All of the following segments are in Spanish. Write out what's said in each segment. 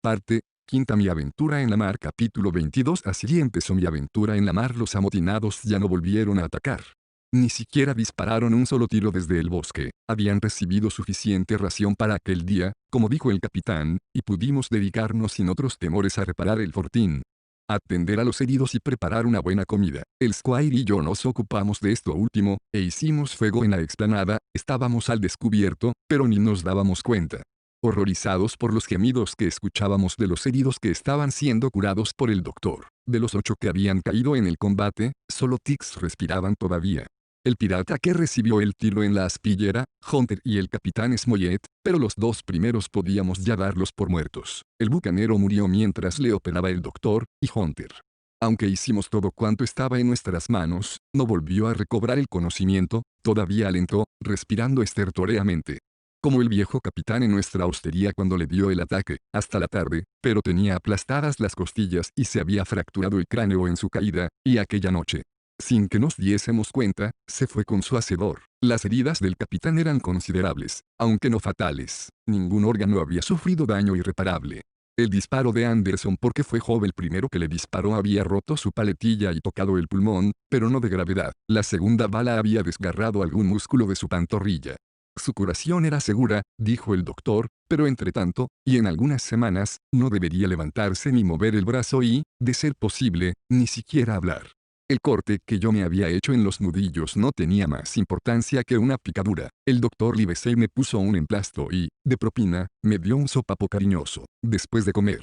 Parte quinta. Mi aventura en la mar. Capítulo 22. Así empezó mi aventura en la mar. Los amotinados ya no volvieron a atacar. Ni siquiera dispararon un solo tiro desde el bosque. Habían recibido suficiente ración para aquel día, como dijo el capitán, y pudimos dedicarnos sin otros temores a reparar el fortín, atender a los heridos y preparar una buena comida. El Squire y yo nos ocupamos de esto último, e hicimos fuego en la explanada. Estábamos al descubierto, pero ni nos dábamos cuenta. Horrorizados por los gemidos que escuchábamos de los heridos que estaban siendo curados por el doctor. De los 8 que habían caído en el combate, solo Tix respiraban todavía. El pirata que recibió el tiro en la aspillera, Hunter y el capitán Smollett, pero los 2 primeros podíamos ya darlos por muertos. El bucanero murió mientras le operaba el doctor, y Hunter, aunque hicimos todo cuanto estaba en nuestras manos, no volvió a recobrar el conocimiento, todavía alentó, respirando estertóreamente, como el viejo capitán en nuestra hostería cuando le dio el ataque, hasta la tarde, pero tenía aplastadas las costillas y se había fracturado el cráneo en su caída, y aquella noche, sin que nos diésemos cuenta, se fue con su hacedor. Las heridas del capitán eran considerables, aunque no fatales. Ningún órgano había sufrido daño irreparable. El disparo de Anderson, porque fue Job el primero que le disparó, había roto su paletilla y tocado el pulmón, pero no de gravedad. La segunda bala había desgarrado algún músculo de su pantorrilla. Su curación era segura, dijo el doctor, pero entretanto, y en algunas semanas, no debería levantarse ni mover el brazo y, de ser posible, ni siquiera hablar. El corte que yo me había hecho en los nudillos no tenía más importancia que una picadura. El doctor Livesey me puso un emplasto y, de propina, me dio un sopapo cariñoso. Después de comer,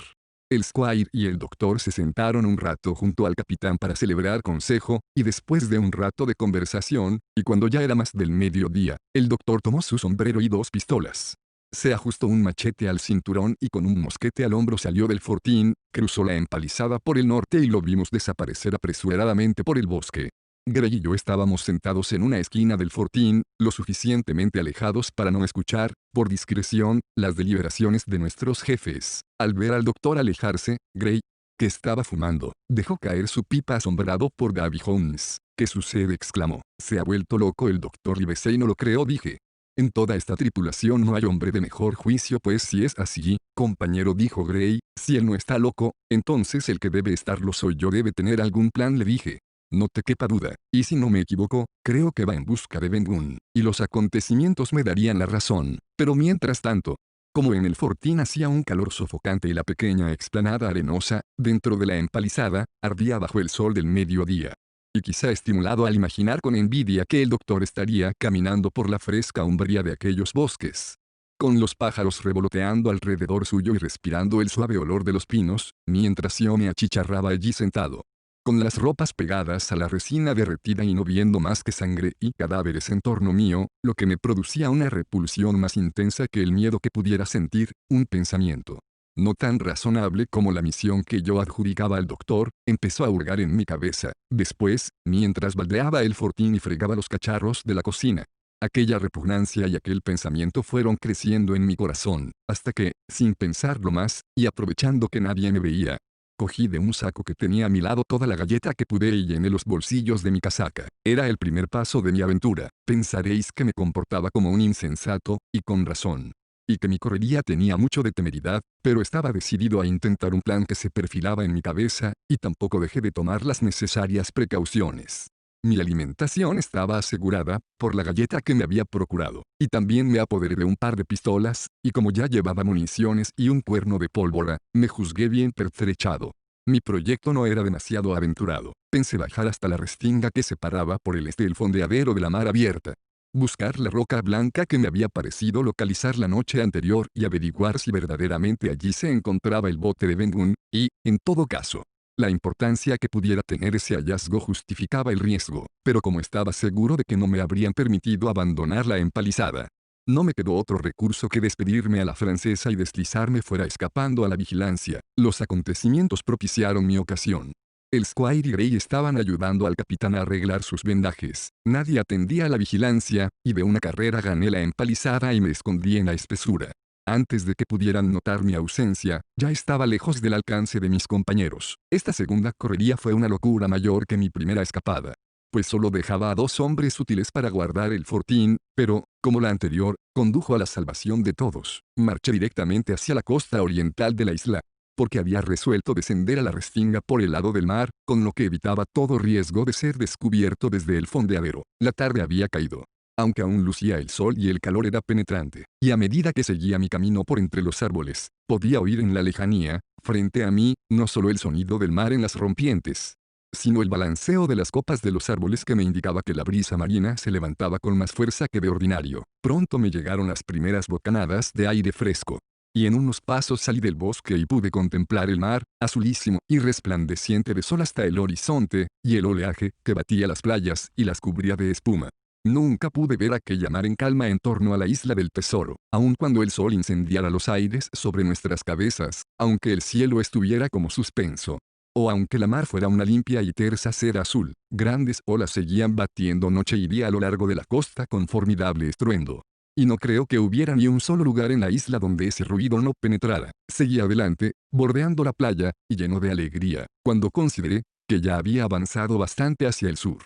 el Squire y el doctor se sentaron un rato junto al capitán para celebrar consejo, y después de un rato de conversación, y cuando ya era más del mediodía, el doctor tomó su sombrero y 2 pistolas. Se ajustó un machete al cinturón y con un mosquete al hombro salió del fortín, cruzó la empalizada por el norte y lo vimos desaparecer apresuradamente por el bosque. Gray y yo estábamos sentados en una esquina del fortín, lo suficientemente alejados para no escuchar, por discreción, las deliberaciones de nuestros jefes. Al ver al doctor alejarse, Gray, que estaba fumando, dejó caer su pipa asombrado por Davy Jones. ¿Qué sucede?, exclamó. ¿Se ha vuelto loco el doctor Livesey? No lo creo, dije. En toda esta tripulación no hay hombre de mejor juicio. Pues si es así, compañero, dijo Gray, si él no está loco, entonces el que debe estarlo soy yo. Debe tener algún plan, le dije. No te quepa duda, y si no me equivoco, creo que va en busca de Ben Gunn, y los acontecimientos me darían la razón. Pero mientras tanto, como en el fortín hacía un calor sofocante y la pequeña explanada arenosa, dentro de la empalizada, ardía bajo el sol del mediodía, y quizá estimulado al imaginar con envidia que el doctor estaría caminando por la fresca umbría de aquellos bosques, con los pájaros revoloteando alrededor suyo y respirando el suave olor de los pinos, mientras yo me achicharraba allí sentado, con las ropas pegadas a la resina derretida y no viendo más que sangre y cadáveres en torno mío, lo que me producía una repulsión más intensa que el miedo que pudiera sentir, un pensamiento, no tan razonable como la misión que yo adjudicaba al doctor, empezó a hurgar en mi cabeza. Después, mientras baldeaba el fortín y fregaba los cacharros de la cocina, aquella repugnancia y aquel pensamiento fueron creciendo en mi corazón, hasta que, sin pensarlo más, y aprovechando que nadie me veía, cogí de un saco que tenía a mi lado toda la galleta que pude y llené los bolsillos de mi casaca. Era el primer paso de mi aventura. Pensaréis que me comportaba como un insensato, y con razón, y que mi correría tenía mucho de temeridad, pero estaba decidido a intentar un plan que se perfilaba en mi cabeza, y tampoco dejé de tomar las necesarias precauciones. Mi alimentación estaba asegurada, por la galleta que me había procurado, y también me apoderé de un par de pistolas, y como ya llevaba municiones y un cuerno de pólvora, me juzgué bien pertrechado. Mi proyecto no era demasiado aventurado. Pensé bajar hasta la restinga que separaba por el este el fondeadero de la mar abierta, buscar la roca blanca que me había parecido localizar la noche anterior y averiguar si verdaderamente allí se encontraba el bote de Ben Gunn, y, en todo caso, la importancia que pudiera tener ese hallazgo justificaba el riesgo, pero como estaba seguro de que no me habrían permitido abandonar la empalizada, no me quedó otro recurso que despedirme a la francesa y deslizarme fuera escapando a la vigilancia. Los acontecimientos propiciaron mi ocasión. El Squire y Gray estaban ayudando al capitán a arreglar sus vendajes. Nadie atendía a la vigilancia, y de una carrera gané la empalizada y me escondí en la espesura. Antes de que pudieran notar mi ausencia, ya estaba lejos del alcance de mis compañeros. Esta segunda correría fue una locura mayor que mi primera escapada, pues solo dejaba a 2 hombres útiles para guardar el fortín, pero, como la anterior, condujo a la salvación de todos. Marché directamente hacia la costa oriental de la isla. porque había resuelto descender a la restinga por el lado del mar, con lo que evitaba todo riesgo de ser descubierto desde el fondeadero. La tarde había caído. Aunque aún lucía el sol y el calor era penetrante, y a medida que seguía mi camino por entre los árboles, podía oír en la lejanía, frente a mí, no solo el sonido del mar en las rompientes, sino el balanceo de las copas de los árboles que me indicaba que la brisa marina se levantaba con más fuerza que de ordinario. Pronto me llegaron las primeras bocanadas de aire fresco. Y en unos pasos salí del bosque y pude contemplar el mar, azulísimo y resplandeciente de sol hasta el horizonte, y el oleaje que batía las playas y las cubría de espuma. Nunca pude ver aquella mar en calma en torno a la isla del tesoro, aun cuando el sol incendiara los aires sobre nuestras cabezas, aunque el cielo estuviera como suspenso. O aunque la mar fuera una limpia y tersa seda azul, grandes olas seguían batiendo noche y día a lo largo de la costa con formidable estruendo. Y no creo que hubiera ni un solo lugar en la isla donde ese ruido no penetrara. Seguí adelante, bordeando la playa, y lleno de alegría, cuando consideré que ya había avanzado bastante hacia el sur.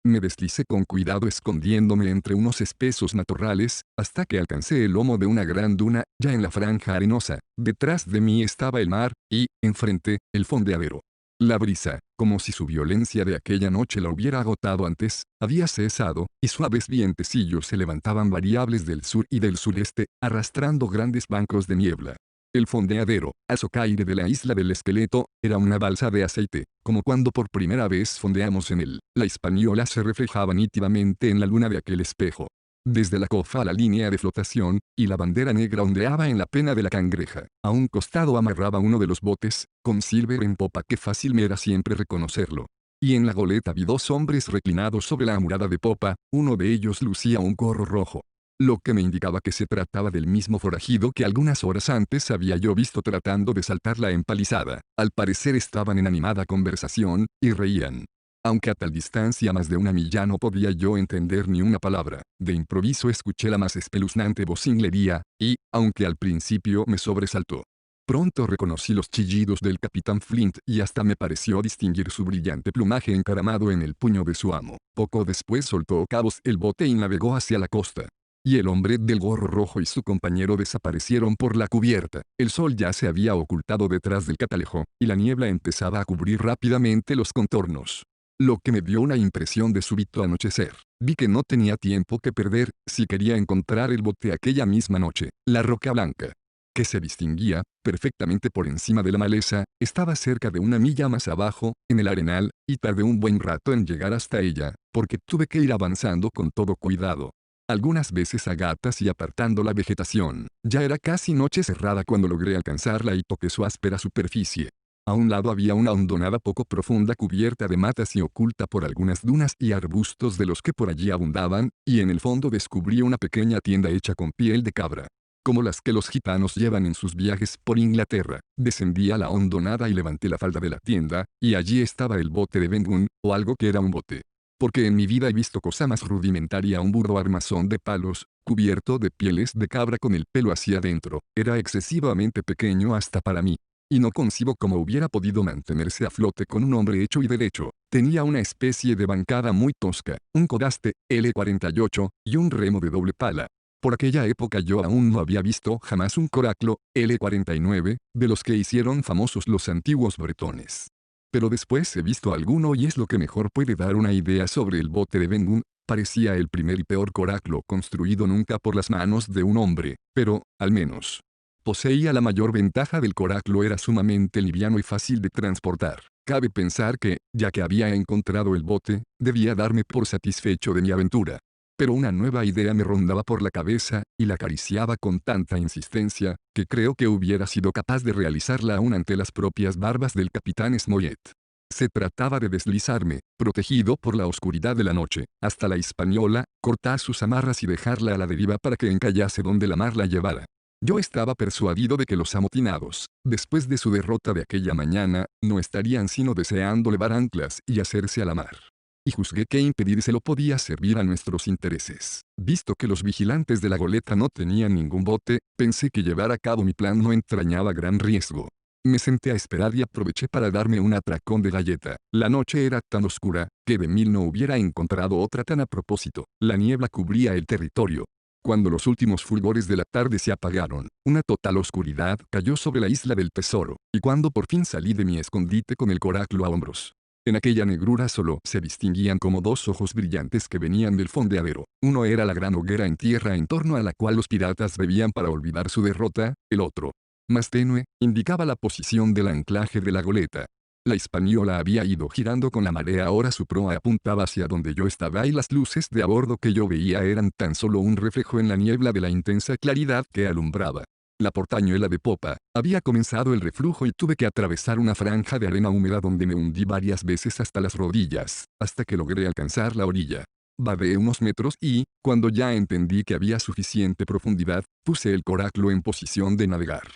Me deslicé con cuidado escondiéndome entre unos espesos matorrales, hasta que alcancé el lomo de una gran duna, ya en la franja arenosa. Detrás de mí estaba el mar, y, enfrente, el fondeadero. La brisa, como si su violencia de aquella noche la hubiera agotado antes, había cesado, y suaves vientecillos se levantaban variables del sur y del sureste, arrastrando grandes bancos de niebla. El fondeadero, azocaire de la isla del esqueleto, era una balsa de aceite, como cuando por primera vez fondeamos en él. La Hispaniola se reflejaba nítidamente en la luna de aquel espejo. Desde la cofa a la línea de flotación, y la bandera negra ondeaba en la pena de la cangreja. A un costado amarraba uno de los botes, con Silver en popa que fácil me era siempre reconocerlo. Y en la goleta vi dos hombres reclinados sobre la amurada de popa, uno de ellos lucía un gorro rojo. Lo que me indicaba que se trataba del mismo forajido que algunas horas antes había yo visto tratando de saltar la empalizada. Al parecer estaban en animada conversación, y reían. Aunque a tal distancia más de una milla no podía yo entender ni una palabra, de improviso escuché la más espeluznante vocinglería, y, aunque al principio me sobresaltó, pronto reconocí los chillidos del capitán Flint y hasta me pareció distinguir su brillante plumaje encaramado en el puño de su amo. Poco después soltó cabos el bote y navegó hacia la costa. Y el hombre del gorro rojo y su compañero desaparecieron por la cubierta. El sol ya se había ocultado detrás del catalejo, y la niebla empezaba a cubrir rápidamente los contornos. Lo que me dio una impresión de súbito anochecer. Vi que no tenía tiempo que perder, si quería encontrar el bote aquella misma noche. La roca blanca, que se distinguía, perfectamente por encima de la maleza, estaba cerca de una milla más abajo, en el arenal, y tardé un buen rato en llegar hasta ella, porque tuve que ir avanzando con todo cuidado. Algunas veces a gatas y apartando la vegetación. Ya era casi noche cerrada cuando logré alcanzarla y toqué su áspera superficie. A un lado había una hondonada poco profunda cubierta de matas y oculta por algunas dunas y arbustos de los que por allí abundaban, y en el fondo descubrí una pequeña tienda hecha con piel de cabra, como las que los gitanos llevan en sus viajes por Inglaterra. Descendí a la hondonada y levanté la falda de la tienda, y allí estaba el bote de Ben Gunn, o algo que era un bote. Porque en mi vida he visto cosa más rudimentaria, un burro armazón de palos, cubierto de pieles de cabra con el pelo hacia adentro. Era excesivamente pequeño hasta para mí. Y no concibo cómo hubiera podido mantenerse a flote con un hombre hecho y derecho. Tenía una especie de bancada muy tosca, un codaste, L48, y un remo de doble pala. Por aquella época yo aún no había visto jamás un coraclo, L49, de los que hicieron famosos los antiguos bretones. Pero después he visto alguno y es lo que mejor puede dar una idea sobre el bote de Ben Gunn. Parecía el primer y peor coraclo construido nunca por las manos de un hombre, pero, al menos, poseía la mayor ventaja del coraclo: era sumamente liviano y fácil de transportar. Cabe pensar que, ya que había encontrado el bote, debía darme por satisfecho de mi aventura. Pero una nueva idea me rondaba por la cabeza, y la acariciaba con tanta insistencia, que creo que hubiera sido capaz de realizarla aún ante las propias barbas del capitán Smollett. Se trataba de deslizarme, protegido por la oscuridad de la noche, hasta la Hispaniola, cortar sus amarras y dejarla a la deriva para que encallase donde la mar la llevara. Yo estaba persuadido de que los amotinados, después de su derrota de aquella mañana, no estarían sino deseando levar anclas y hacerse a la mar. Y juzgué que impedírselo podía servir a nuestros intereses. Visto que los vigilantes de la goleta no tenían ningún bote, pensé que llevar a cabo mi plan no entrañaba gran riesgo. Me senté a esperar y aproveché para darme un atracón de galleta. La noche era tan oscura, que de mil no hubiera encontrado otra tan a propósito. La niebla cubría el territorio. Cuando los últimos fulgores de la tarde se apagaron, una total oscuridad cayó sobre la isla del tesoro, y cuando por fin salí de mi escondite con el coráculo a hombros, en aquella negrura solo se distinguían como dos ojos brillantes que venían del fondeadero. Uno era la gran hoguera en tierra en torno a la cual los piratas bebían para olvidar su derrota, el otro, más tenue, indicaba la posición del anclaje de la goleta. La Hispaniola había ido girando con la marea, ahora su proa apuntaba hacia donde yo estaba y las luces de a bordo que yo veía eran tan solo un reflejo en la niebla de la intensa claridad que alumbraba la portañuela de popa. Había comenzado el reflujo y tuve que atravesar una franja de arena húmeda donde me hundí varias veces hasta las rodillas, hasta que logré alcanzar la orilla. Vadeé unos metros y, cuando ya entendí que había suficiente profundidad, puse el coráculo en posición de navegar.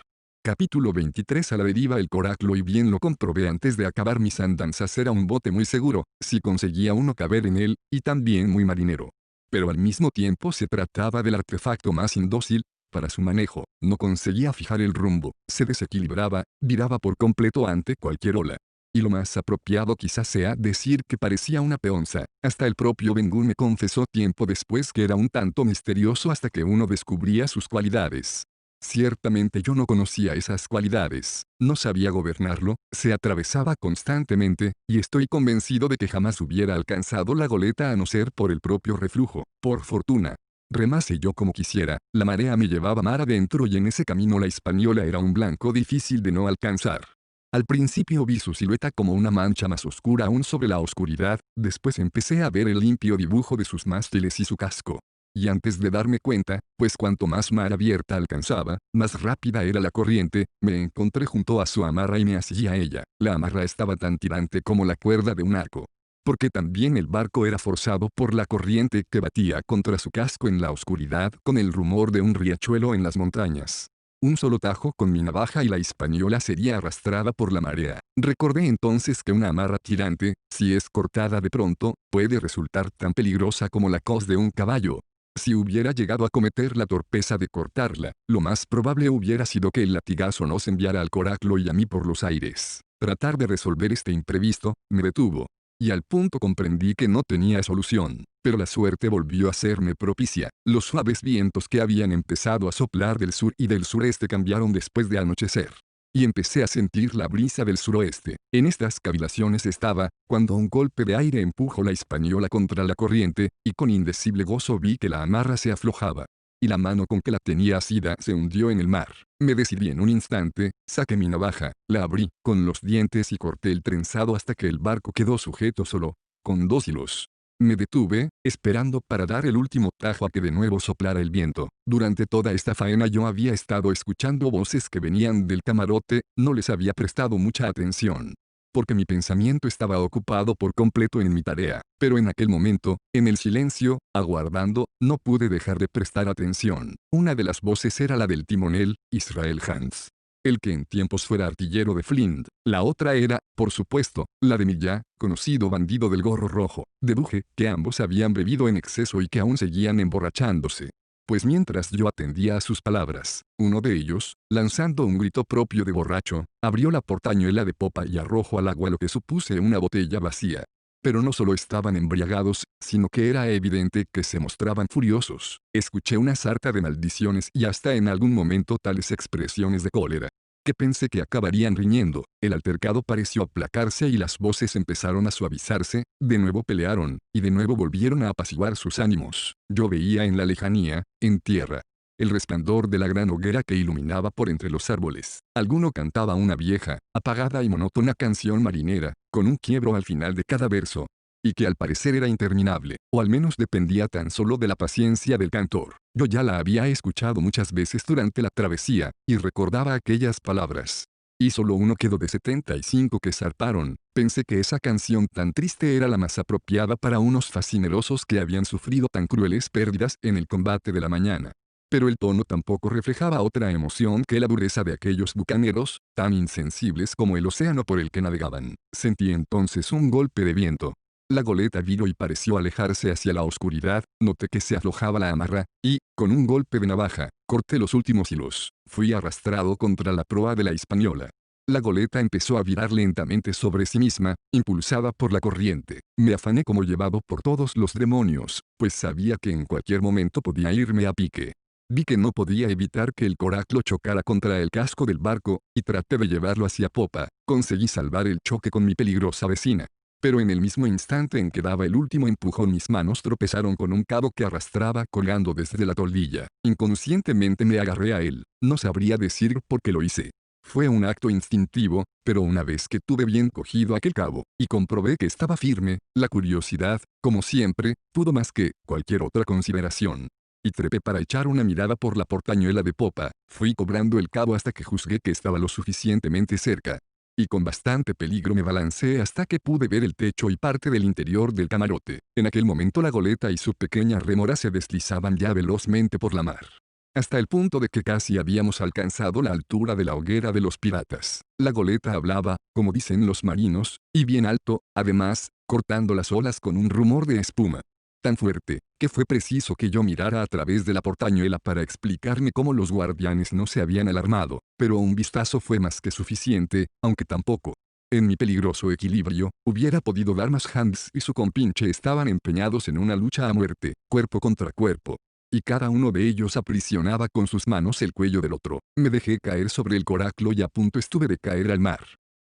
Capítulo 23. A la deriva. El coráculo, y bien lo comprobé antes de acabar mis andanzas, era un bote muy seguro, si conseguía uno caber en él, y también muy marinero. Pero al mismo tiempo se trataba del artefacto más indócil para su manejo. No conseguía fijar el rumbo, se desequilibraba, viraba por completo ante cualquier ola. Y lo más apropiado quizás sea decir que parecía una peonza. Hasta el propio Ben Gunn me confesó tiempo después que era un tanto misterioso hasta que uno descubría sus cualidades. Ciertamente yo no conocía esas cualidades, no sabía gobernarlo, se atravesaba constantemente, y estoy convencido de que jamás hubiera alcanzado la goleta a no ser por el propio reflujo. Por fortuna, remase yo como quisiera, la marea me llevaba mar adentro y en ese camino la Hispaniola era un blanco difícil de no alcanzar. Al principio vi su silueta como una mancha más oscura aún sobre la oscuridad, después empecé a ver el limpio dibujo de sus mástiles y su casco. Y antes de darme cuenta, pues cuanto más mar abierta alcanzaba, más rápida era la corriente, me encontré junto a su amarra y me así a ella. La amarra estaba tan tirante como la cuerda de un arco. Porque también el barco era forzado por la corriente que batía contra su casco en la oscuridad con el rumor de un riachuelo en las montañas. Un solo tajo con mi navaja y la Hispaniola sería arrastrada por la marea. Recordé entonces que una amarra tirante, si es cortada de pronto, puede resultar tan peligrosa como la coz de un caballo. Si hubiera llegado a cometer la torpeza de cortarla, lo más probable hubiera sido que el latigazo nos enviara al coráculo y a mí por los aires. Tratar de resolver este imprevisto, me detuvo. Y al punto comprendí que no tenía solución, pero la suerte volvió a serme propicia. Los suaves vientos que habían empezado a soplar del sur y del sureste cambiaron después de anochecer. Y empecé a sentir la brisa del suroeste. En estas cavilaciones estaba, cuando un golpe de aire empujó la Hispaniola contra la corriente, y con indecible gozo vi que la amarra se aflojaba. Y la mano con que la tenía asida se hundió en el mar. Me decidí en un instante, saqué mi navaja, la abrí, con los dientes y corté el trenzado hasta que el barco quedó sujeto solo, con dos hilos. Me detuve, esperando para dar el último tajo a que de nuevo soplara el viento. Durante toda esta faena yo había estado escuchando voces que venían del camarote, no les había prestado mucha atención, porque mi pensamiento estaba ocupado por completo en mi tarea, pero en aquel momento, en el silencio, aguardando, no pude dejar de prestar atención. Una de las voces era la del timonel, Israel Hands, el que en tiempos fuera artillero de Flint. La otra era, por supuesto, la de Millá, conocido bandido del gorro rojo. Deduje que ambos habían bebido en exceso y que aún seguían emborrachándose. Pues mientras yo atendía a sus palabras, uno de ellos, lanzando un grito propio de borracho, abrió la portañuela de popa y arrojó al agua lo que supuse una botella vacía. Pero no solo estaban embriagados, sino que era evidente que se mostraban furiosos. Escuché una sarta de maldiciones y hasta en algún momento tales expresiones de cólera, que pensé que acabarían riñendo. El altercado pareció aplacarse y las voces empezaron a suavizarse, de nuevo pelearon, y de nuevo volvieron a apaciguar sus ánimos. Yo veía en la lejanía, en tierra, el resplandor de la gran hoguera que iluminaba por entre los árboles. Alguno cantaba una vieja, apagada y monótona canción marinera, con un quiebro al final de cada verso, y que al parecer era interminable, o al menos dependía tan solo de la paciencia del cantor. Yo ya la había escuchado muchas veces durante la travesía, y recordaba aquellas palabras. Y solo uno quedó de 75 que zarparon. Pensé que esa canción tan triste era la más apropiada para unos fascinerosos que habían sufrido tan crueles pérdidas en el combate de la mañana. Pero el tono tampoco reflejaba otra emoción que la dureza de aquellos bucaneros, tan insensibles como el océano por el que navegaban. Sentí entonces un golpe de viento. La goleta viró y pareció alejarse hacia la oscuridad, noté que se aflojaba la amarra, y, con un golpe de navaja, corté los últimos hilos. Fui arrastrado contra la proa de la Hispaniola. La goleta empezó a virar lentamente sobre sí misma, impulsada por la corriente. Me afané como llevado por todos los demonios, pues sabía que en cualquier momento podía irme a pique. Vi que no podía evitar que el coraclo chocara contra el casco del barco, y traté de llevarlo hacia popa. Conseguí salvar el choque con mi peligrosa vecina. Pero en el mismo instante en que daba el último empujón mis manos tropezaron con un cabo que arrastraba colgando desde la toldilla. Inconscientemente me agarré a él. No sabría decir por qué lo hice. Fue un acto instintivo, pero una vez que tuve bien cogido aquel cabo, y comprobé que estaba firme, la curiosidad, como siempre, pudo más que cualquier otra consideración. Y trepé para echar una mirada por la portañuela de popa. Fui cobrando el cabo hasta que juzgué que estaba lo suficientemente cerca. Y con bastante peligro me balancé hasta que pude ver el techo y parte del interior del camarote. En aquel momento la goleta y su pequeña rémora se deslizaban ya velozmente por la mar. Hasta el punto de que casi habíamos alcanzado la altura de la hoguera de los piratas. La goleta hablaba, como dicen los marinos, y bien alto, además, cortando las olas con un rumor de espuma tan fuerte, que fue preciso que yo mirara a través de la portañuela para explicarme cómo los guardianes no se habían alarmado, pero un vistazo fue más que suficiente, aunque tampoco. En mi peligroso equilibrio, hubiera podido dar más. Hans y su compinche estaban empeñados en una lucha a muerte, cuerpo contra cuerpo. Y cada uno de ellos aprisionaba con sus manos el cuello del otro. Me dejé caer sobre el coraclo y a punto estuve de caer al mar.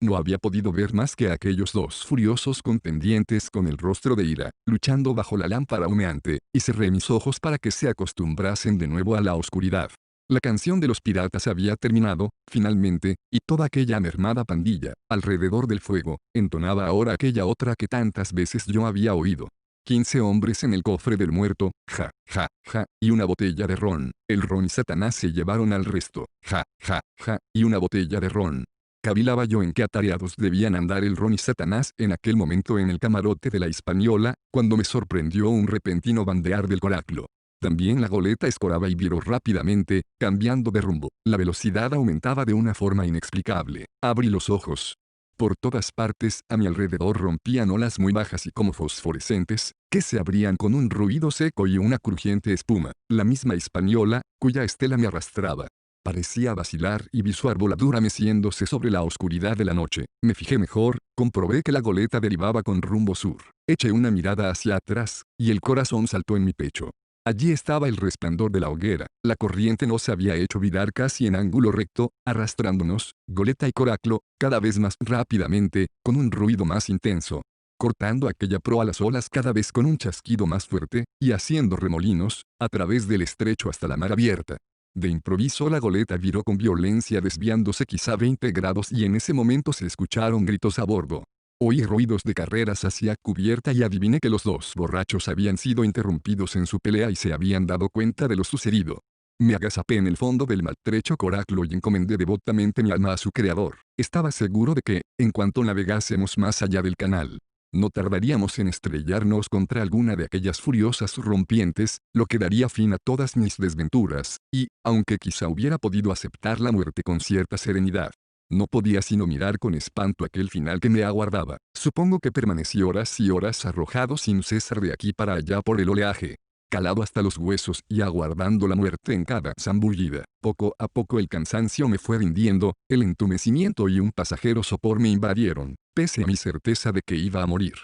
No había podido ver más que a aquellos dos furiosos contendientes con el rostro de ira, luchando bajo la lámpara humeante, y cerré mis ojos para que se acostumbrasen de nuevo a la oscuridad. La canción de los piratas había terminado, finalmente, y toda aquella mermada pandilla, alrededor del fuego, entonaba ahora aquella otra que tantas veces yo había oído. 15 hombres en el cofre del muerto, ja, ja, ja, y una botella de ron. El ron y Satanás se llevaron al resto, ja, ja, ja, y una botella de ron. Cavilaba yo en qué atareados debían andar el ron y Satanás en aquel momento en el camarote de la Hispaniola, cuando me sorprendió un repentino bandear del coraclo. También la goleta escoraba y viró rápidamente, cambiando de rumbo. La velocidad aumentaba de una forma inexplicable. Abrí los ojos. Por todas partes a mi alrededor rompían olas muy bajas y como fosforescentes, que se abrían con un ruido seco y una crujiente espuma. La misma Hispaniola, cuya estela me arrastraba, parecía vacilar y vi su arboladura meciéndose sobre la oscuridad de la noche. Me fijé mejor, comprobé que la goleta derivaba con rumbo sur. Eché una mirada hacia atrás, y el corazón saltó en mi pecho. Allí estaba el resplandor de la hoguera. La corriente nos había hecho virar casi en ángulo recto, arrastrándonos, goleta y coraclo, cada vez más rápidamente, con un ruido más intenso, cortando aquella proa a las olas cada vez con un chasquido más fuerte, y haciendo remolinos, a través del estrecho hasta la mar abierta. De improviso la goleta viró con violencia desviándose quizá 20 grados y en ese momento se escucharon gritos a bordo. Oí ruidos de carreras hacia cubierta y adiviné que los dos borrachos habían sido interrumpidos en su pelea y se habían dado cuenta de lo sucedido. Me agazapé en el fondo del maltrecho coraclo y encomendé devotamente mi alma a su creador. Estaba seguro de que, en cuanto navegásemos más allá del canal, no tardaríamos en estrellarnos contra alguna de aquellas furiosas rompientes, lo que daría fin a todas mis desventuras, y, aunque quizá hubiera podido aceptar la muerte con cierta serenidad, no podía sino mirar con espanto aquel final que me aguardaba. Supongo que permanecí horas y horas arrojado sin cesar de aquí para allá por el oleaje, calado hasta los huesos y aguardando la muerte en cada zambullida. Poco a poco el cansancio me fue rindiendo, el entumecimiento y un pasajero sopor me invadieron, pese a mi certeza de que iba a morir.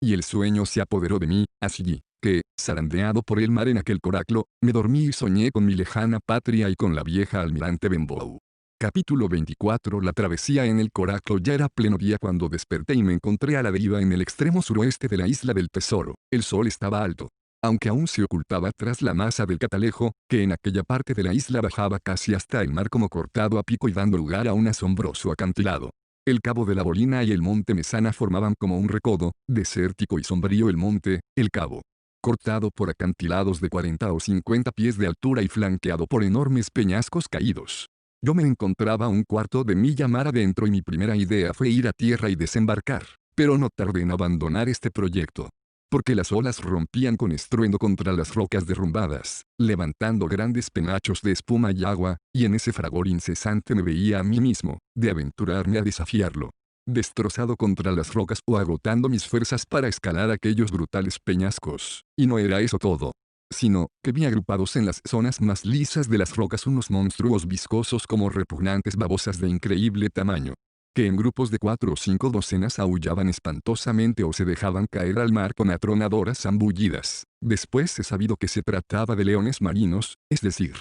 Y el sueño se apoderó de mí, así que, zarandeado por el mar en aquel coraclo, me dormí y soñé con mi lejana patria y con la vieja almirante Benbow. Capítulo 24. La travesía en el coraclo. Ya era pleno día cuando desperté y me encontré a la deriva en el extremo suroeste de la isla del Tesoro. El sol estaba alto, aunque aún se ocultaba tras la masa del Catalejo, que en aquella parte de la isla bajaba casi hasta el mar como cortado a pico y dando lugar a un asombroso acantilado. El cabo de la Bolina y el monte Mesana formaban como un recodo, desértico y sombrío el monte, el cabo, cortado por acantilados de 40 o 50 pies de altura y flanqueado por enormes peñascos caídos. Yo me encontraba a un cuarto de milla mar adentro y mi primera idea fue ir a tierra y desembarcar, pero no tardé en abandonar este proyecto, porque las olas rompían con estruendo contra las rocas derrumbadas, levantando grandes penachos de espuma y agua, y en ese fragor incesante me veía a mí mismo, de aventurarme a desafiarlo, destrozado contra las rocas o agotando mis fuerzas para escalar aquellos brutales peñascos. Y no era eso todo, sino que vi agrupados en las zonas más lisas de las rocas unos monstruos viscosos como repugnantes babosas de increíble tamaño. que en grupos de 4 o 5 docenas aullaban espantosamente o se dejaban caer al mar con atronadoras zambullidas. Después he sabido que se trataba de leones marinos, es decir,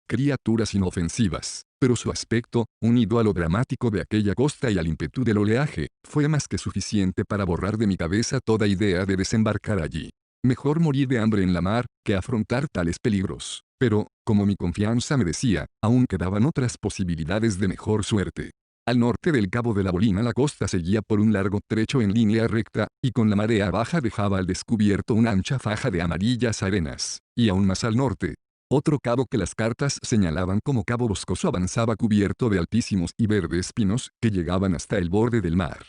criaturas inofensivas, pero su aspecto, unido a lo dramático de aquella costa y al ímpetu del oleaje, fue más que suficiente para borrar de mi cabeza toda idea de desembarcar allí. Mejor morir de hambre en la mar, que afrontar tales peligros. Pero, como mi confianza me decía, aún quedaban otras posibilidades de mejor suerte. Al norte del Cabo de la Bolina la costa seguía por un largo trecho en línea recta, y con la marea baja dejaba al descubierto una ancha faja de amarillas arenas. Y aún más al norte, otro cabo que las cartas señalaban como Cabo Boscoso avanzaba cubierto de altísimos y verdes pinos que llegaban hasta el borde del mar.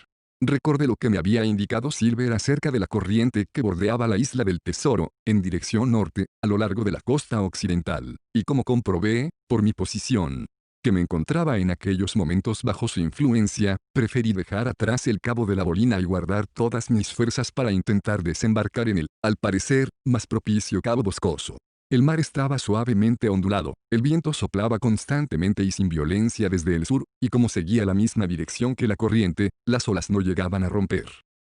Recordé lo que me había indicado Silver acerca de la corriente que bordeaba la isla del Tesoro, en dirección norte, a lo largo de la costa occidental, y como comprobé, por mi posición, que me encontraba en aquellos momentos bajo su influencia, preferí dejar atrás el Cabo de la Bolina y guardar todas mis fuerzas para intentar desembarcar en el, al parecer, más propicio Cabo Boscoso. El mar estaba suavemente ondulado, el viento soplaba constantemente y sin violencia desde el sur, y como seguía la misma dirección que la corriente, las olas no llegaban a romper.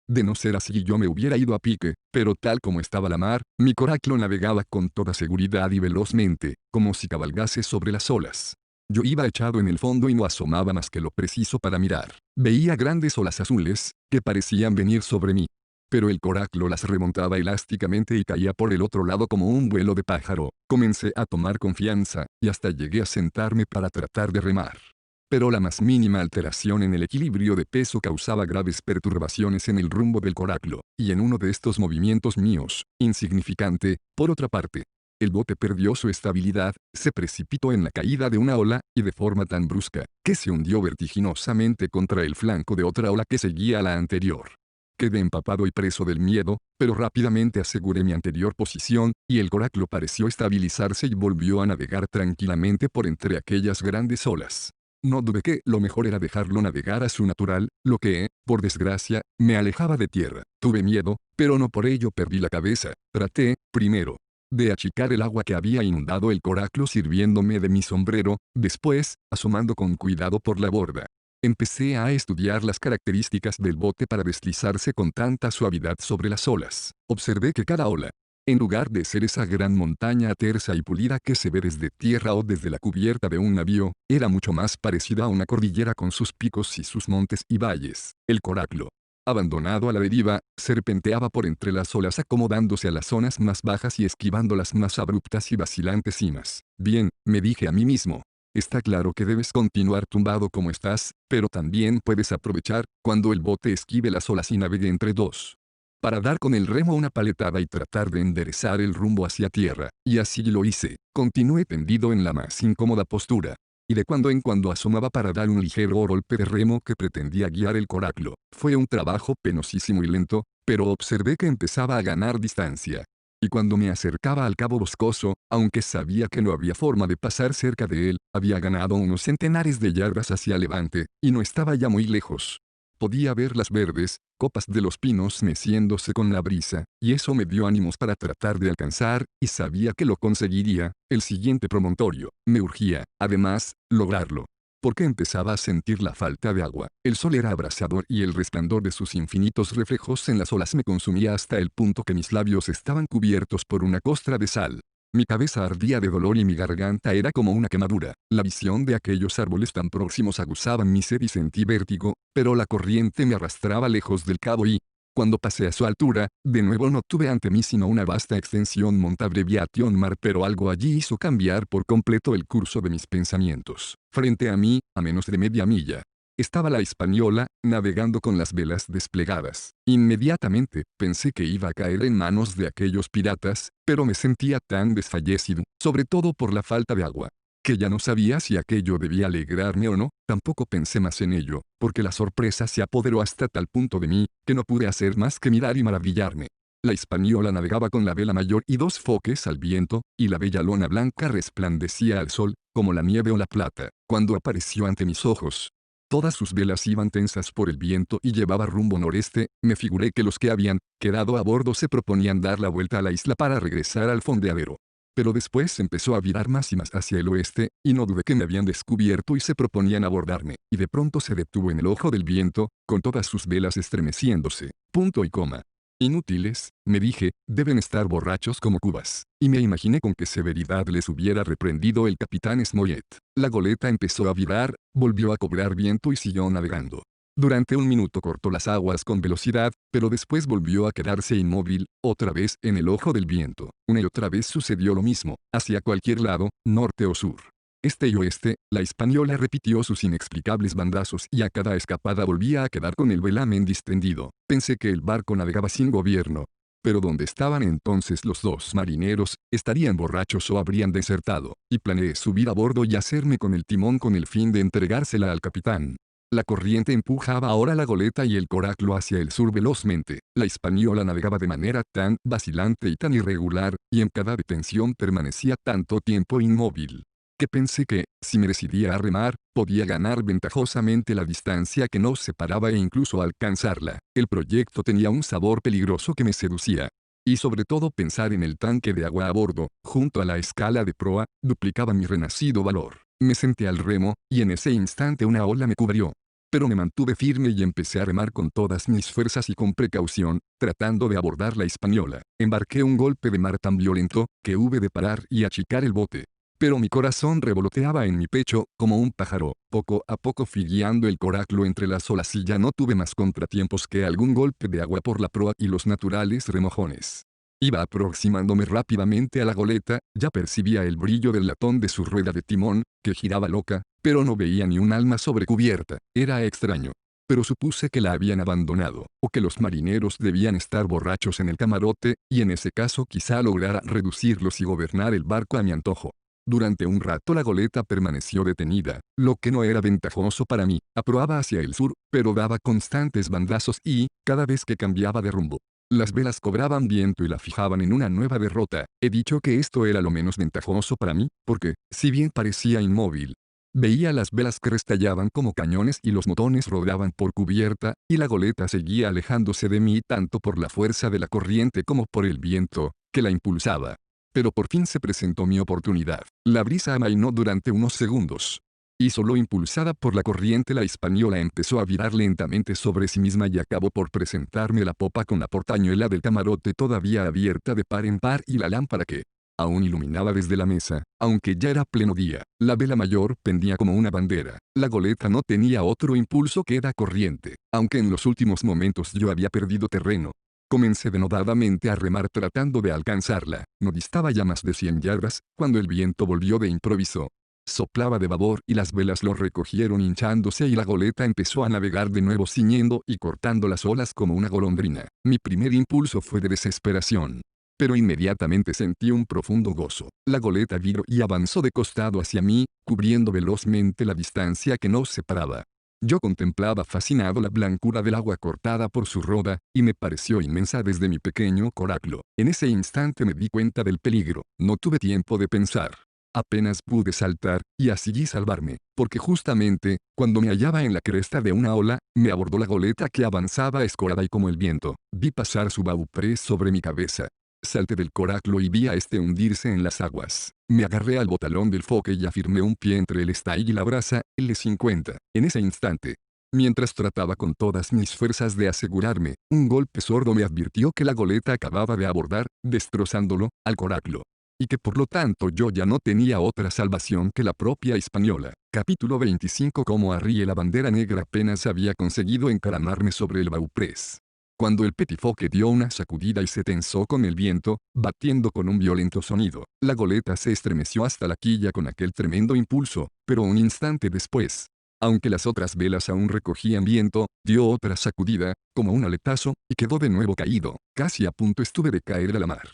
De no ser así yo me hubiera ido a pique, pero tal como estaba la mar, mi coraclo navegaba con toda seguridad y velozmente, como si cabalgase sobre las olas. Yo iba echado en el fondo y no asomaba más que lo preciso para mirar. Veía grandes olas azules, que parecían venir sobre mí. Pero el coraclo las remontaba elásticamente y caía por el otro lado como un vuelo de pájaro. Comencé a tomar confianza, y hasta llegué a sentarme para tratar de remar. Pero la más mínima alteración en el equilibrio de peso causaba graves perturbaciones en el rumbo del coraclo, y en uno de estos movimientos míos, insignificante, por otra parte, el bote perdió su estabilidad, se precipitó en la caída de una ola, y de forma tan brusca, que se hundió vertiginosamente contra el flanco de otra ola que seguía a la anterior. Quedé empapado y preso del miedo, pero rápidamente aseguré mi anterior posición, y el coraclo pareció estabilizarse y volvió a navegar tranquilamente por entre aquellas grandes olas. No dudé que lo mejor era dejarlo navegar a su natural, lo que, por desgracia, me alejaba de tierra. Tuve miedo, pero no por ello perdí la cabeza. Traté, primero, de achicar el agua que había inundado el coraclo sirviéndome de mi sombrero, después, asomando con cuidado por la borda. Empecé a estudiar las características del bote para deslizarse con tanta suavidad sobre las olas. Observé que cada ola, en lugar de ser esa gran montaña tersa y pulida que se ve desde tierra o desde la cubierta de un navío, era mucho más parecida a una cordillera con sus picos y sus montes y valles. El coraclo, abandonado a la deriva, serpenteaba por entre las olas acomodándose a las zonas más bajas y esquivando las más abruptas y vacilantes cimas. Bien, me dije a mí mismo. Está claro que debes continuar tumbado como estás, pero también puedes aprovechar, cuando el bote esquive las olas y navegue entre dos, para dar con el remo una paletada y tratar de enderezar el rumbo hacia tierra, y así lo hice. Continué tendido en la más incómoda postura, y de cuando en cuando asomaba para dar un ligero golpe de remo que pretendía guiar el coraclo. Fue un trabajo penosísimo y lento, pero observé que empezaba a ganar distancia. Y cuando me acercaba al Cabo Boscoso, aunque sabía que no había forma de pasar cerca de él, había ganado unos centenares de yardas hacia levante, y no estaba ya muy lejos. Podía ver las verdes copas de los pinos meciéndose con la brisa, y eso me dio ánimos para tratar de alcanzar, y sabía que lo conseguiría, el siguiente promontorio. Me urgía, además, lograrlo. Porque empezaba a sentir la falta de agua. El sol era abrasador y el resplandor de sus infinitos reflejos en las olas me consumía hasta el punto que mis labios estaban cubiertos por una costra de sal. Mi cabeza ardía de dolor y mi garganta era como una quemadura. La visión de aquellos árboles tan próximos aguzaban mi sed y sentí vértigo, pero la corriente me arrastraba lejos del cabo y, cuando pasé a su altura, de nuevo no tuve ante mí sino una vasta extensión Montabreviation mar, pero algo allí hizo cambiar por completo el curso de mis pensamientos. Frente a mí, a menos de media milla, estaba la Hispaniola, navegando con las velas desplegadas. Inmediatamente, pensé que iba a caer en manos de aquellos piratas, pero me sentía tan desfallecido, sobre todo por la falta de agua, que ya no sabía si aquello debía alegrarme o no. Tampoco pensé más en ello, porque la sorpresa se apoderó hasta tal punto de mí, que no pude hacer más que mirar y maravillarme. La Hispaniola navegaba con la vela mayor y dos foques al viento, y la bella lona blanca resplandecía al sol, como la nieve o la plata. Cuando apareció ante mis ojos, todas sus velas iban tensas por el viento y llevaba rumbo noreste. Me figuré que los que habían quedado a bordo se proponían dar la vuelta a la isla para regresar al fondeadero. Pero después empezó a virar más y más hacia el oeste, y no dudé que me habían descubierto y se proponían abordarme, y de pronto se detuvo en el ojo del viento, con todas sus velas estremeciéndose. Punto y coma. Inútiles, me dije, deben estar borrachos como cubas. Y me imaginé con qué severidad les hubiera reprendido el capitán Smollett. La goleta empezó a virar, volvió a cobrar viento y siguió navegando. Durante un minuto cortó las aguas con velocidad, pero después volvió a quedarse inmóvil, otra vez en el ojo del viento. Una y otra vez sucedió lo mismo, hacia cualquier lado, norte o sur. Este y oeste, la Hispaniola repitió sus inexplicables bandazos y a cada escapada volvía a quedar con el velamen distendido. Pensé que el barco navegaba sin gobierno. Pero ¿dónde estaban entonces los dos marineros? ¿Estarían borrachos o habrían desertado? Y planeé subir a bordo y hacerme con el timón con el fin de entregársela al capitán. La corriente empujaba ahora la goleta y el coráculo hacia el sur velozmente. La Hispaniola navegaba de manera tan vacilante y tan irregular, y en cada detención permanecía tanto tiempo inmóvil, que pensé que, si me decidía a remar, podía ganar ventajosamente la distancia que nos separaba e incluso alcanzarla. El proyecto tenía un sabor peligroso que me seducía. Y sobre todo pensar en el tanque de agua a bordo, junto a la escala de proa, duplicaba mi renacido valor. Me senté al remo, y en ese instante una ola me cubrió. Pero me mantuve firme y empecé a remar con todas mis fuerzas y con precaución, tratando de abordar la Hispaniola. Embarqué un golpe de mar tan violento, que hube de parar y achicar el bote. Pero mi corazón revoloteaba en mi pecho, como un pájaro. Poco a poco fui guiando el coráculo entre las olas y ya no tuve más contratiempos que algún golpe de agua por la proa y los naturales remojones. Iba aproximándome rápidamente a la goleta, ya percibía el brillo del latón de su rueda de timón, que giraba loca, pero no veía ni un alma sobre cubierta. Era extraño. Pero supuse que la habían abandonado, o que los marineros debían estar borrachos en el camarote, y en ese caso quizá lograra reducirlos y gobernar el barco a mi antojo. Durante un rato la goleta permaneció detenida, lo que no era ventajoso para mí. Aproaba hacia el sur, pero daba constantes bandazos y, cada vez que cambiaba de rumbo, las velas cobraban viento y la fijaban en una nueva derrota. He dicho que esto era lo menos ventajoso para mí, porque, si bien parecía inmóvil, veía las velas que restallaban como cañones y los motones rodaban por cubierta, y la goleta seguía alejándose de mí tanto por la fuerza de la corriente como por el viento, que la impulsaba. Pero por fin se presentó mi oportunidad. La brisa amainó durante unos segundos. Y solo impulsada por la corriente la Hispaniola empezó a virar lentamente sobre sí misma y acabó por presentarme la popa con la portañuela del camarote todavía abierta de par en par y la lámpara que aún iluminaba desde la mesa, aunque ya era pleno día. La vela mayor pendía como una bandera. La goleta no tenía otro impulso que la corriente, aunque en los últimos momentos yo había perdido terreno. Comencé denodadamente a remar tratando de alcanzarla. No distaba ya más de 100 yardas, cuando el viento volvió de improviso. Soplaba de babor y las velas lo recogieron hinchándose y la goleta empezó a navegar de nuevo ciñendo y cortando las olas como una golondrina. Mi primer impulso fue de desesperación. Pero inmediatamente sentí un profundo gozo. La goleta viró y avanzó de costado hacia mí, cubriendo velozmente la distancia que nos separaba. Yo contemplaba fascinado la blancura del agua cortada por su roda, y me pareció inmensa desde mi pequeño coráculo. En ese instante me di cuenta del peligro. No tuve tiempo de pensar. Apenas pude saltar, y así salvarme, porque justamente, cuando me hallaba en la cresta de una ola, me abordó la goleta que avanzaba escorada y como el viento. Vi pasar su bauprés sobre mi cabeza. Salté del coráculo y vi a este hundirse en las aguas. Me agarré al botalón del foque y afirmé un pie entre el estay y la braza, L50. En ese instante, mientras trataba con todas mis fuerzas de asegurarme, un golpe sordo me advirtió que la goleta acababa de abordar, destrozándolo, al coráculo. Y que por lo tanto yo ya no tenía otra salvación que la propia Hispaniola. Capítulo 25. Como arrié la bandera negra apenas había conseguido encaramarme sobre el bauprés, cuando el petifoque dio una sacudida y se tensó con el viento, batiendo con un violento sonido. La goleta se estremeció hasta la quilla con aquel tremendo impulso, pero un instante después, aunque las otras velas aún recogían viento, dio otra sacudida, como un aletazo, y quedó de nuevo caído. Casi a punto estuve de caer a la mar.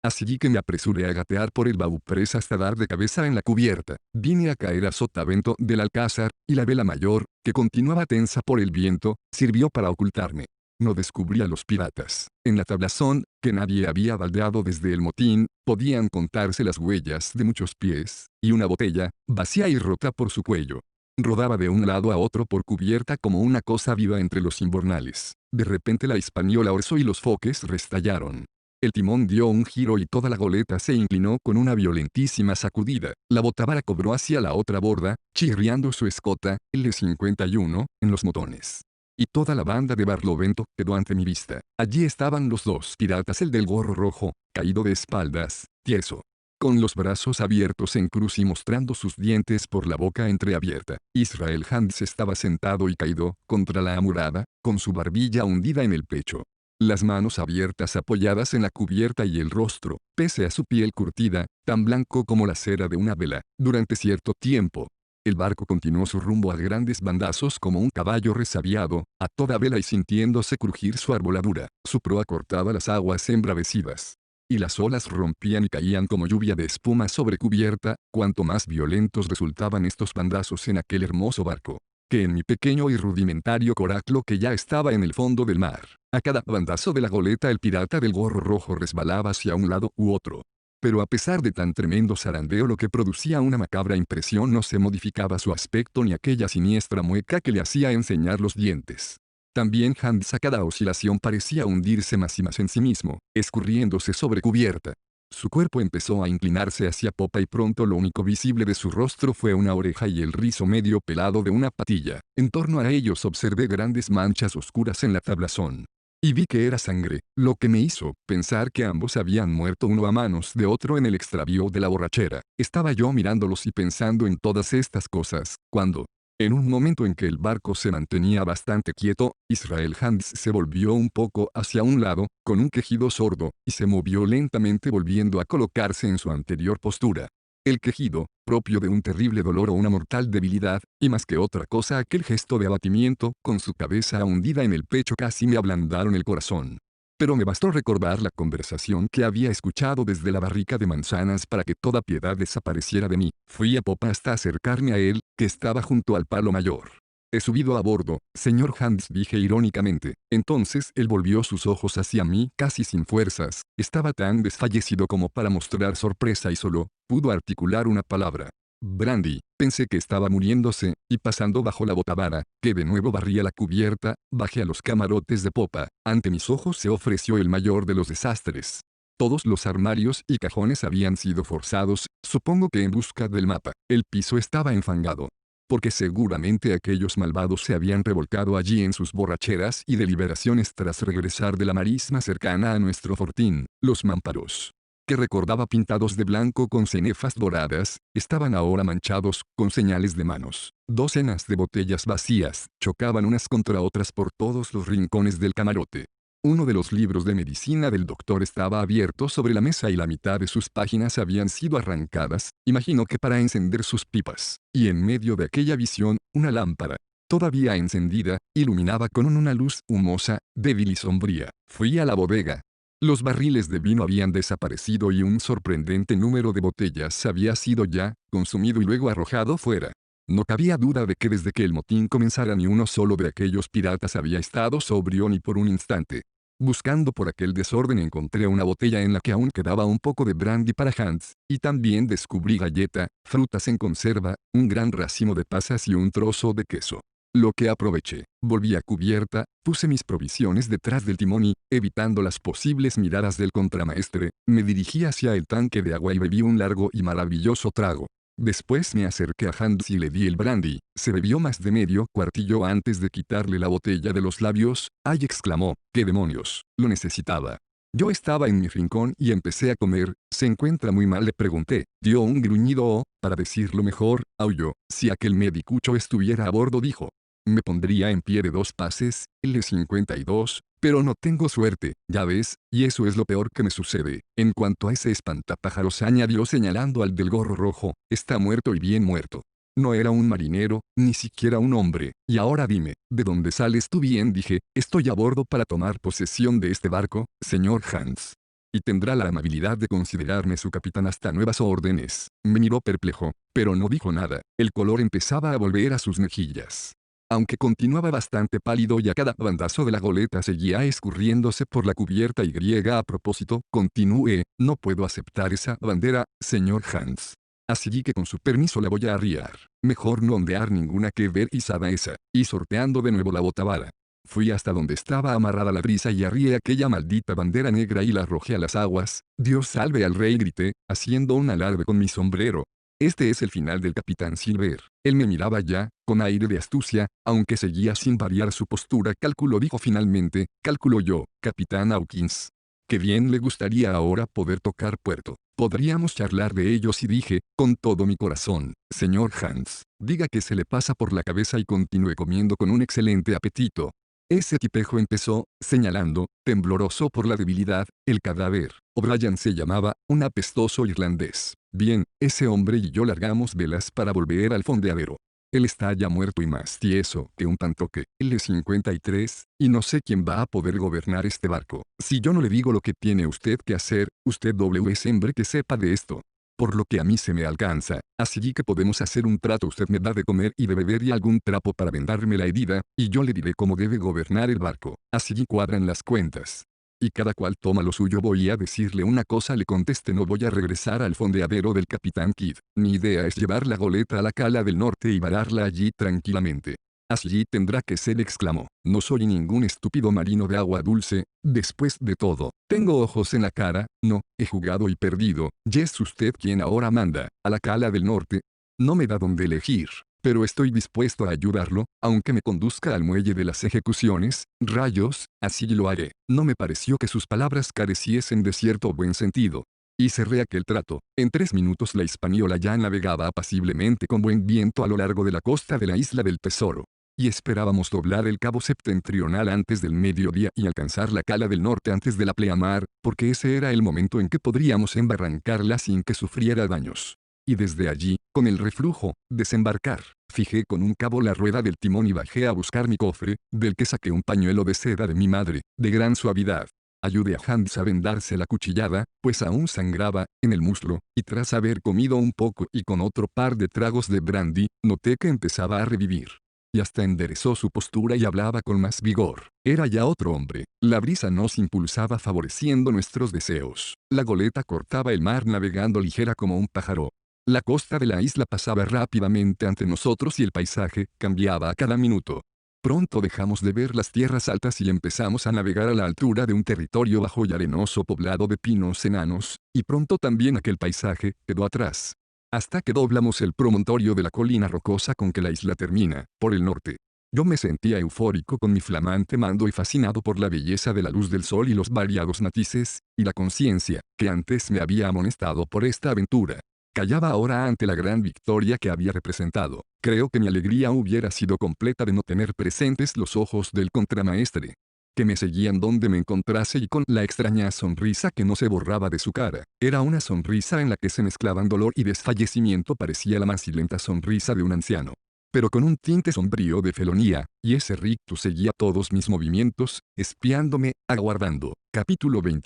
Así que me apresuré a gatear por el bauprés hasta dar de cabeza en la cubierta. Vine a caer a sotavento del alcázar, y la vela mayor, que continuaba tensa por el viento, sirvió para ocultarme. No descubrí a los piratas. En la tablazón, que nadie había baldeado desde el motín, podían contarse las huellas de muchos pies, y una botella, vacía y rota por su cuello, rodaba de un lado a otro por cubierta como una cosa viva entre los imbornales. De repente la Hispaniola orzó y los foques restallaron. El timón dio un giro y toda la goleta se inclinó con una violentísima sacudida. La botavara cobró hacia la otra borda, chirriando su escota, L-51, en los motones. Y toda la banda de Barlovento quedó ante mi vista. Allí estaban los dos piratas, el del gorro rojo, caído de espaldas, tieso, con los brazos abiertos en cruz y mostrando sus dientes por la boca entreabierta. Israel Hands estaba sentado y caído, contra la amurada, con su barbilla hundida en el pecho, las manos abiertas apoyadas en la cubierta y el rostro, pese a su piel curtida, tan blanco como la cera de una vela. Durante cierto tiempo, el barco continuó su rumbo a grandes bandazos como un caballo resabiado, a toda vela y sintiéndose crujir su arboladura. Su proa cortaba las aguas embravecidas, y las olas rompían y caían como lluvia de espuma sobre cubierta. Cuanto más violentos resultaban estos bandazos en aquel hermoso barco, que en mi pequeño y rudimentario coraclo que ya estaba en el fondo del mar. A cada bandazo de la goleta el pirata del gorro rojo resbalaba hacia un lado u otro. Pero a pesar de tan tremendo zarandeo, lo que producía una macabra impresión, no se modificaba su aspecto ni aquella siniestra mueca que le hacía enseñar los dientes. También Hans a cada oscilación parecía hundirse más y más en sí mismo, escurriéndose sobre cubierta. Su cuerpo empezó a inclinarse hacia popa y pronto lo único visible de su rostro fue una oreja y el rizo medio pelado de una patilla. En torno a ellos observé grandes manchas oscuras en la tablazón. Y vi que era sangre, lo que me hizo pensar que ambos habían muerto uno a manos de otro en el extravío de la borrachera. Estaba yo mirándolos y pensando en todas estas cosas, cuando, en un momento en que el barco se mantenía bastante quieto, Israel Hands se volvió un poco hacia un lado, con un quejido sordo, y se movió lentamente volviendo a colocarse en su anterior postura. El quejido, propio de un terrible dolor o una mortal debilidad, y más que otra cosa aquel gesto de abatimiento, con su cabeza hundida en el pecho, casi me ablandaron el corazón. Pero me bastó recordar la conversación que había escuchado desde la barrica de manzanas para que toda piedad desapareciera de mí. Fui a popa hasta acercarme a él, que estaba junto al palo mayor. «He subido a bordo, señor Hands», dije irónicamente. Entonces él volvió sus ojos hacia mí casi sin fuerzas. Estaba tan desfallecido como para mostrar sorpresa y solo pudo articular una palabra: «Brandy». Pensé que estaba muriéndose, y pasando bajo la botavara, que de nuevo barría la cubierta, bajé a los camarotes de popa. Ante mis ojos se ofreció el mayor de los desastres. Todos los armarios y cajones habían sido forzados, supongo que en busca del mapa. El piso estaba enfangado, porque seguramente aquellos malvados se habían revolcado allí en sus borracheras y deliberaciones tras regresar de la marisma cercana a nuestro fortín. Los mámparos, que recordaba pintados de blanco con cenefas doradas, estaban ahora manchados, con señales de manos. Docenas de botellas vacías chocaban unas contra otras por todos los rincones del camarote. Uno de los libros de medicina del doctor estaba abierto sobre la mesa y la mitad de sus páginas habían sido arrancadas, imagino que para encender sus pipas. Y en medio de aquella visión, una lámpara, todavía encendida, iluminaba con una luz humosa, débil y sombría. Fui a la bodega. Los barriles de vino habían desaparecido y un sorprendente número de botellas había sido ya consumido y luego arrojado fuera. No cabía duda de que desde que el motín comenzara ni uno solo de aquellos piratas había estado sobrio ni por un instante. Buscando por aquel desorden encontré una botella en la que aún quedaba un poco de brandy para Hans, y también descubrí galleta, frutas en conserva, un gran racimo de pasas y un trozo de queso. Lo que aproveché. Volví a cubierta, puse mis provisiones detrás del timón y, evitando las posibles miradas del contramaestre, me dirigí hacia el tanque de agua y bebí un largo y maravilloso trago. Después me acerqué a Hans y le di el brandy. Se bebió más de medio cuartillo antes de quitarle la botella de los labios. «¡Ay!», exclamó. «¡Qué demonios! Lo necesitaba». Yo estaba en mi rincón y empecé a comer. «¿Se encuentra muy mal?», le pregunté. Dio un gruñido o, para decirlo mejor, aulló. «Si aquel medicucho estuviera a bordo», dijo, «me pondría en pie de dos pases, L-52, pero no tengo suerte, ya ves, y eso es lo peor que me sucede. En cuanto a ese espantapájaros», añadió señalando al del gorro rojo, «está muerto y bien muerto. No era un marinero, ni siquiera un hombre. Y ahora dime, ¿de dónde sales tú?». «Bien», dije, «estoy a bordo para tomar posesión de este barco, señor Hans. Y tendrá la amabilidad de considerarme su capitán hasta nuevas órdenes». Me miró perplejo, pero no dijo nada. El color empezaba a volver a sus mejillas, aunque continuaba bastante pálido y a cada bandazo de la goleta seguía escurriéndose por la cubierta. «Y a propósito», continué, «no puedo aceptar esa bandera, señor Hans. Así que con su permiso la voy a arriar. Mejor no ondear ninguna que ver izada esa». Y sorteando de nuevo la botavara, Fui hasta donde estaba amarrada la brisa y arrié aquella maldita bandera negra y la arrojé a las aguas. Dios salve al rey, grité, haciendo un alarde con mi sombrero. Este es el final del capitán Silver. Él me miraba ya, con aire de astucia, aunque seguía sin variar su postura. Cálculo, dijo finalmente, cálculo yo, capitán Hawkins. Que bien le gustaría ahora poder tocar puerto. Podríamos charlar de ellos, y dije, con todo mi corazón, señor Hans, diga que se le pasa por la cabeza y continúe comiendo con un excelente apetito. Ese tipejo empezó, señalando, tembloroso por la debilidad, el cadáver. O'Brien se llamaba, un apestoso irlandés. Bien, ese hombre y yo largamos velas para volver al fondeadero. Él está ya muerto y más tieso que un pantoque. Él es 53, y no sé quién va a poder gobernar este barco. Si yo no le digo lo que tiene usted que hacer, usted es hombre que sepa de esto. Por lo que a mí se me alcanza, así que podemos hacer un trato. Usted me da de comer y de beber y algún trapo para vendarme la herida, y yo le diré cómo debe gobernar el barco. Así cuadran las cuentas. Y cada cual toma lo suyo. Voy a decirle una cosa, le contesté, no voy a regresar al fondeadero del capitán Kidd. Mi idea es llevar la goleta a la cala del norte y vararla allí tranquilamente. Así tendrá que ser, exclamó. No soy ningún estúpido marino de agua dulce, después de todo. Tengo ojos en la cara, no, he jugado y perdido, y es usted quien ahora manda, a la cala del norte. No me da dónde elegir, pero estoy dispuesto a ayudarlo, aunque me conduzca al muelle de las ejecuciones. Rayos, así lo haré. No me pareció que sus palabras careciesen de cierto buen sentido. Y cerré aquel trato. En 3 minutos la Hispaniola ya navegaba apaciblemente con buen viento a lo largo de la costa de la isla del Tesoro. Y esperábamos doblar el cabo septentrional antes del mediodía y alcanzar la cala del norte antes de la pleamar, porque ese era el momento en que podríamos embarrancarla sin que sufriera daños. Y desde allí, con el reflujo, desembarcar. Fijé con un cabo la rueda del timón y bajé a buscar mi cofre, del que saqué un pañuelo de seda de mi madre, de gran suavidad. Ayudé a Hans a vendarse la cuchillada, pues aún sangraba, en el muslo, y tras haber comido un poco y con otro par de tragos de brandy, noté que empezaba a revivir. Y hasta enderezó su postura y hablaba con más vigor. Era ya otro hombre. La brisa nos impulsaba favoreciendo nuestros deseos. La goleta cortaba el mar navegando ligera como un pájaro. La costa de la isla pasaba rápidamente ante nosotros y el paisaje cambiaba a cada minuto. Pronto dejamos de ver las tierras altas y empezamos a navegar a la altura de un territorio bajo y arenoso poblado de pinos enanos, y pronto también aquel paisaje quedó atrás. Hasta que doblamos el promontorio de la colina rocosa con que la isla termina, por el norte. Yo me sentía eufórico con mi flamante mando y fascinado por la belleza de la luz del sol y los variados matices, y la conciencia, que antes me había amonestado por esta aventura, callaba ahora ante la gran victoria que había representado. Creo que mi alegría hubiera sido completa de no tener presentes los ojos del contramaestre, que me seguían donde me encontrase y con la extraña sonrisa que no se borraba de su cara. Era una sonrisa en la que se mezclaban dolor y desfallecimiento, parecía la macilenta sonrisa de un anciano, pero con un tinte sombrío de felonía, y ese rictus seguía todos mis movimientos, espiándome, aguardando. Capítulo 20.